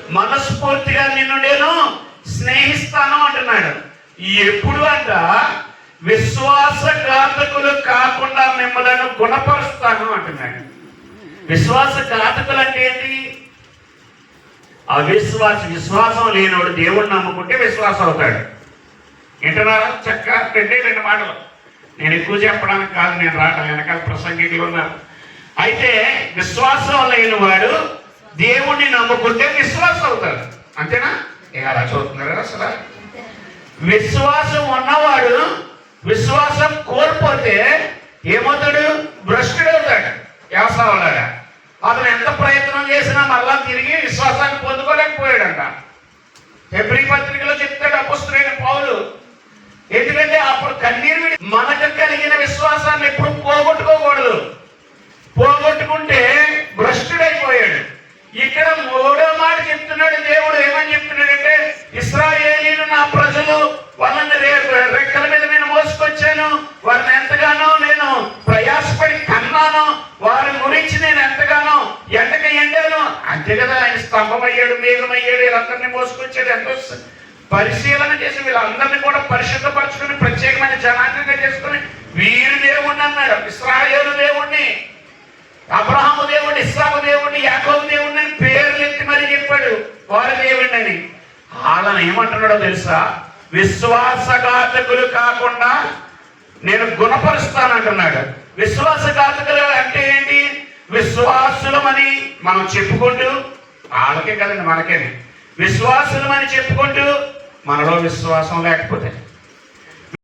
మనస్ఫూర్తిగా నిన్ను నేను స్నేహిస్తాను అంటున్నాడు. ఎప్పుడు అంట? విశ్వాసఘాతకులు కాకుండా మిమ్మల్ని గుణపరుస్తాను అంటున్నాడు. విశ్వాసఘాతకులు అంటే ఏంటి? విశ్వాసం లేనివాడు దేవుణ్ణి నమ్ముకుంటే విశ్వాసం అవుతాడు. వింటున్నారా? చక్కగా రెండు మాటలు. నేను ఎక్కువ చెప్పడానికి కాదు, నేను రావడం వెనకాల ప్రసంగికులు ఉన్నారు. అయితే విశ్వాసం లేని వాడు దేవుణ్ణి నమ్ముకుంటే విశ్వాసం అవుతాడు. అంతేనా? అలా చూస్తున్నారు అసలు. విశ్వాసం ఉన్నవాడు విశ్వాసం కోల్పోతే ఏమవుతాడు? భ్రష్టుడవుతాడు. వ్యవసాయంలాగా అతను ఎంత ప్రయత్నం చేసినా మళ్ళా తిరిగి విశ్వాసాన్ని పొందుకోలేకపోయాడంట. హెబ్రీ పత్రికలో చెప్తాడు అపొస్తలుడైన పౌలు. ఎందుకంటే అప్పుడు కన్నీరు విడి మనకు కలిగిన విశ్వాసాన్ని ఎప్పుడు పోగొట్టుకోకూడదు. పోగొట్టుకుంటే భ్రష్టుడైపోయాడు. ఇక్కడ మూడో మాట చెప్తున్నాడు దేవుడు. ఏమని చెప్తున్నాడంటే, ఇశ్రాయేలీయులు నా ప్రజలు, వాళ్ళని రెక్కల మీద నేను మోసుకొచ్చాను, వారిని ఎంతగానో నేను ప్రయాసపడి కన్నాను, వారి గురించి నేను ఎంతగానో ఎండకి ఎండాను. అంతే కదా, ఆయన స్తంభమయ్యాడు, మేఘమయ్యాడు, వీళ్ళందరినీ మోసుకొచ్చాడు. ఎంతో పరిశీలన చేసి వీళ్ళందరినీ కూడా పరిశుద్ధపరచుకుని ప్రత్యేకమైన జనాంగంగా చేసుకుని వీరు దేవుణ్ణి అన్నాడు. ఇశ్రాయేలు దేవుణ్ణి, అబ్రహాము దేవుణ్ణి, ఇస్సాకు దేవుణ్ణి, యాకోబు దేవుణ్ణి అని పేర్లు ఎత్తి మరీ చెప్పాడు వారి దేవుణ్ణి అని. వాళ్ళని ఏమంటున్నాడో తెలుసా? విశ్వాసఘాతకులు కాకుండా నేను గుణపరుస్తానంటున్నాడు. విశ్వాసఘాతకులు అంటే ఏంటి? విశ్వాసులమని మనం చెప్పుకుంటూ, వాళ్ళకే కదండి మనకేని, విశ్వాసులమని చెప్పుకుంటూ మనలో విశ్వాసం లేకపోతే